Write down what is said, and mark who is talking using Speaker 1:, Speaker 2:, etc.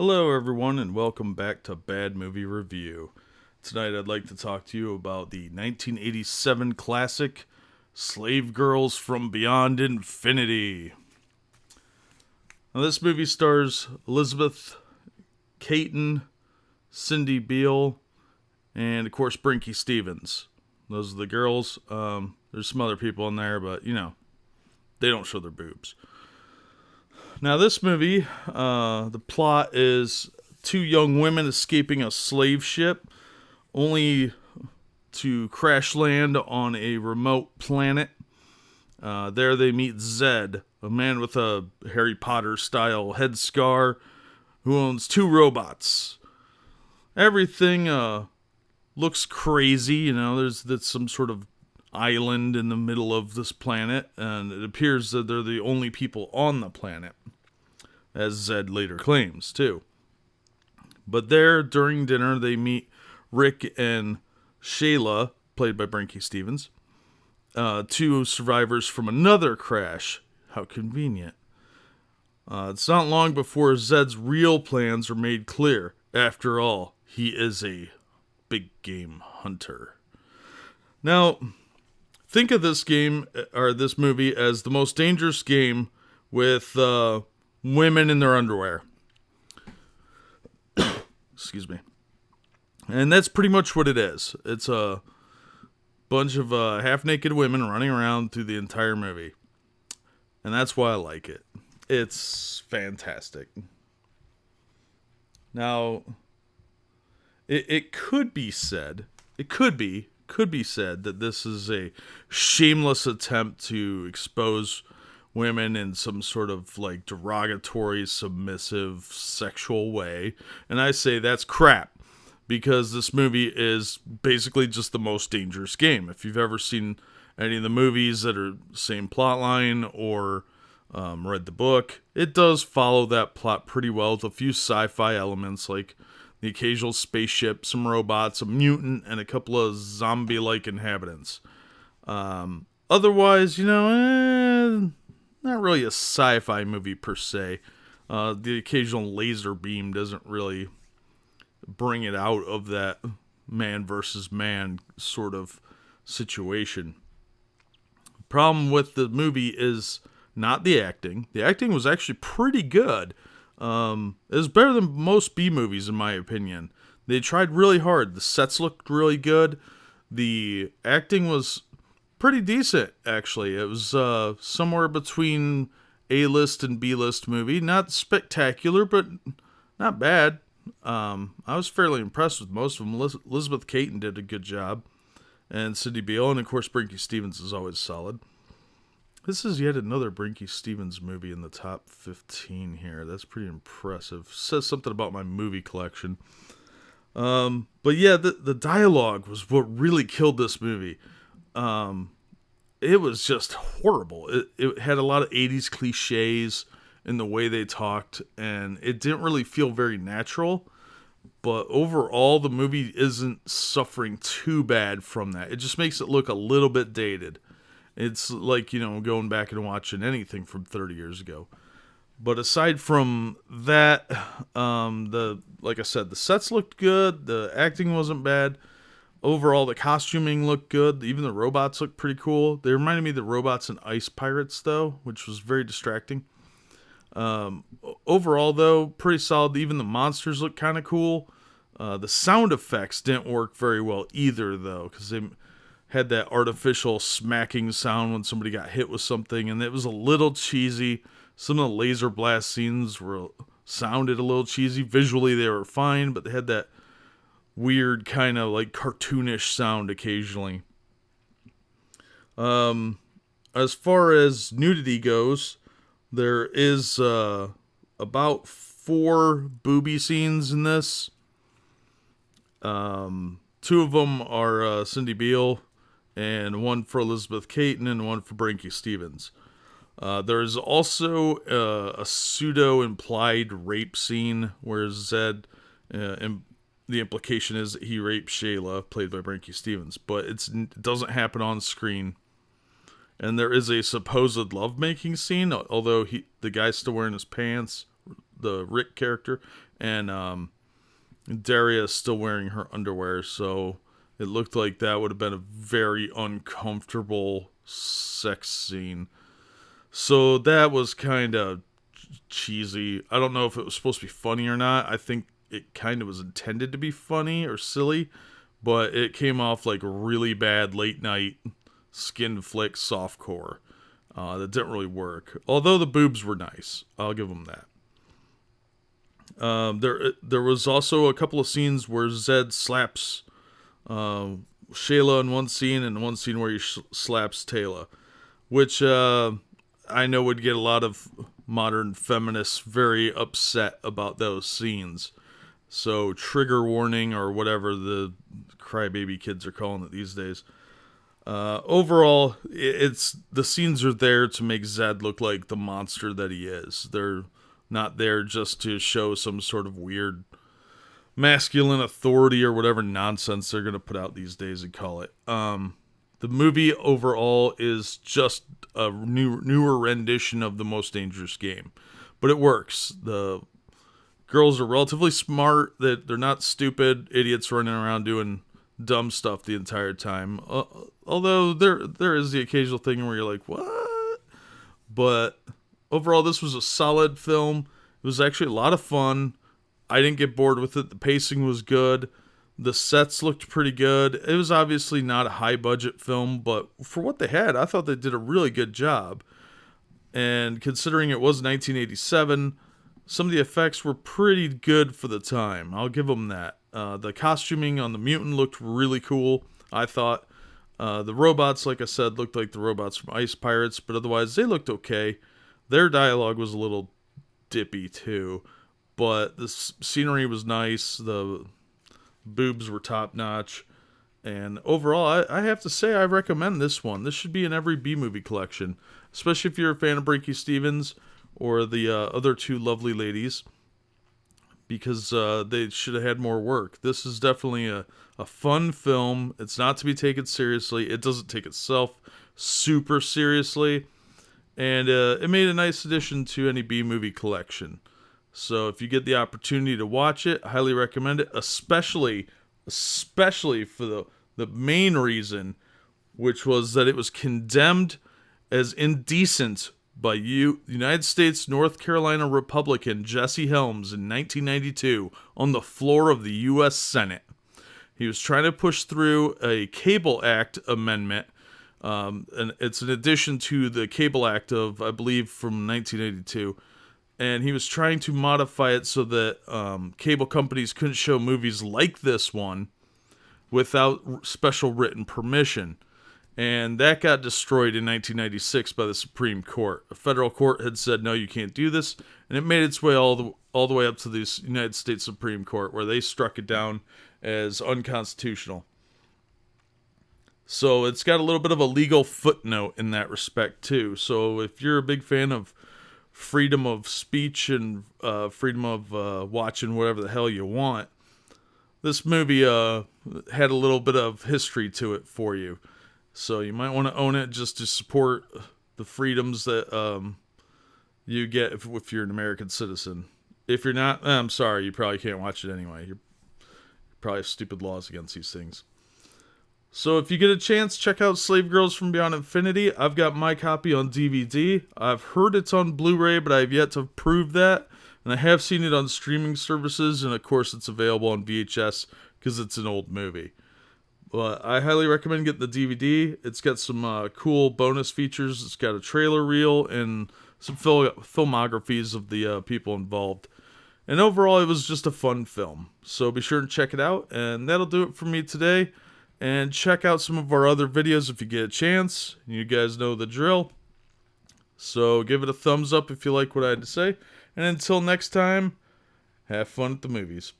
Speaker 1: Hello, everyone, and welcome back to Bad Movie Review. Tonight, I'd like to talk to you about the 1987 classic Slave Girls from Beyond Infinity. Now, this movie stars Elizabeth, Kaitan, Cindy Beal, and of course Brinke Stevens. Those are the girls. There's some other people in there, but they don't show their boobs. Now, this movie, the plot is two young women escaping a slave ship, only to crash land on a remote planet. There they meet Zed, a man with a Harry Potter-style headscar who owns two robots. Everything looks crazy, there's some sort of island in the middle of this planet, and it appears that they're the only people on the planet, as Zed later claims, too. But there, during dinner, they meet Rick and Shelia, played by Brinke Stevens, two survivors from another crash. How convenient. It's not long before Zed's real plans are made clear. After all, he is a big game hunter. Now, think of this movie as the most dangerous game with women in their underwear. Excuse me. And that's pretty much what it is. It's a bunch of half-naked women running around through the entire movie. And that's why I like it. It's fantastic. Now, it could be said, could be said that this is a shameless attempt to expose women in some sort of derogatory, submissive, sexual way. And I say that's crap, because this movie is basically just the most dangerous game. If you've ever seen any of the movies that are same plot line or read the book, it does follow that plot pretty well with a few sci-fi elements like the occasional spaceship, some robots, a mutant, and a couple of zombie-like inhabitants. Otherwise, not really a sci-fi movie per se. The occasional laser beam doesn't really bring it out of that man versus man sort of situation. The problem with the movie is not the acting. The acting was actually pretty good. It was better than most B movies, in my opinion. They tried really hard. The sets looked really good. The acting was pretty decent, actually. It was somewhere between A-list and B-list movie. Not spectacular, but not bad. I was fairly impressed with most of them. Elizabeth Kaitan did a good job, and Cindy Beal, and of course Brinke Stevens is always solid. This is yet another Brinke Stevens movie in the top 15 here. That's pretty impressive. Says something about my movie collection. But yeah, the dialogue was what really killed this movie. It was just horrible. It had a lot of 80s cliches in the way they talked, and it didn't really feel very natural. But overall, the movie isn't suffering too bad from that. It just makes it look a little bit dated. It's like, going back and watching anything from 30 years ago. But aside from that, like I said, the sets looked good. The acting wasn't bad. Overall, the costuming looked good. Even the robots looked pretty cool. They reminded me of the robots in Ice Pirates, though, which was very distracting. Overall, though, pretty solid. Even the monsters looked kind of cool. The sound effects didn't work very well either, though, because they had that artificial smacking sound when somebody got hit with something, and it was a little cheesy. Some of the laser blast scenes sounded a little cheesy. Visually, they were fine, but they had that weird kind of cartoonish sound occasionally. As far as nudity goes, there is about 4 booby scenes in this. 2 of them are Cindy Beal, and 1 for Elizabeth Kaitan, and 1 for Brinke Stevens. There's also a pseudo-implied rape scene where Zed, the implication is that he raped Shelia, played by Brinke Stevens, but it doesn't happen on screen. And there is a supposed lovemaking scene, although the guy's still wearing his pants, the Rick character, and Daria is still wearing her underwear, so it looked like that would have been a very uncomfortable sex scene. So that was kind of cheesy. I don't know if it was supposed to be funny or not. I think it kind of was intended to be funny or silly, but it came off like really bad late night skin flick softcore. That didn't really work. Although the boobs were nice, I'll give them that. There was also a couple of scenes where Zed slaps Shelia in one scene, and one scene where he slaps Taylor, which I know would get a lot of modern feminists very upset about those scenes. So trigger warning, or whatever the crybaby kids are calling it these days. Overall, it's the scenes are there to make Zed look like the monster that he is. They're not there just to show some sort of weird masculine authority or whatever nonsense they're going to put out these days and call it. The movie overall is just a newer rendition of The Most Dangerous Game, but it works. The girls are relatively smart. That they're not stupid idiots running around doing dumb stuff the entire time. Although there is the occasional thing where you're like, what? But overall, this was a solid film. It was actually a lot of fun. I didn't get bored with it. The pacing was good. The sets looked pretty good. It was obviously not a high-budget film, but for what they had, I thought they did a really good job. And considering it was 1987, some of the effects were pretty good for the time. I'll give them that. The costuming on the mutant looked really cool, I thought. The robots, like I said, looked like the robots from Ice Pirates, but otherwise they looked okay. Their dialogue was a little dippy too, but the scenery was nice. The boobs were top notch, and overall, I have to say I recommend this one. This should be in every B-movie collection, especially if you're a fan of Brinke Stevens or the other two lovely ladies, because they should have had more work. This is definitely a fun film. It's not to be taken seriously. It doesn't take itself super seriously, and it made a nice addition to any B-movie collection. So if you get the opportunity to watch it, I highly recommend it, especially for the main reason, which was that it was condemned as indecent by United States North Carolina Republican Jesse Helms in 1992 on the floor of the U.S. Senate. He was trying to push through a Cable Act amendment, and it's an addition to the Cable Act of, I believe, from 1982. And he was trying to modify it so that cable companies couldn't show movies like this one without special written permission. And that got destroyed in 1996 by the Supreme Court. A federal court had said, no, you can't do this. And it made its way all the way up to the United States Supreme Court, where they struck it down as unconstitutional. So it's got a little bit of a legal footnote in that respect, too. So if you're a big fan of freedom of speech and freedom of watching whatever the hell you want, this movie had a little bit of history to it for you. So you might want to own it just to support the freedoms that you get if you're an American citizen. If you're not, I'm sorry, you probably can't watch it anyway. You probably have stupid laws against these things. So if you get a chance, check out Slave Girls from Beyond Infinity. I've got my copy on DVD. I've heard it's on Blu-ray, but I've yet to prove that. And I have seen it on streaming services, and of course it's available on VHS because it's an old movie. But I highly recommend getting the DVD. It's got some cool bonus features. It's got a trailer reel and some filmographies of the people involved. And overall, it was just a fun film. So be sure to check it out. And that'll do it for me today. And check out some of our other videos if you get a chance. You guys know the drill. So give it a thumbs up if you like what I had to say. And until next time, have fun at the movies.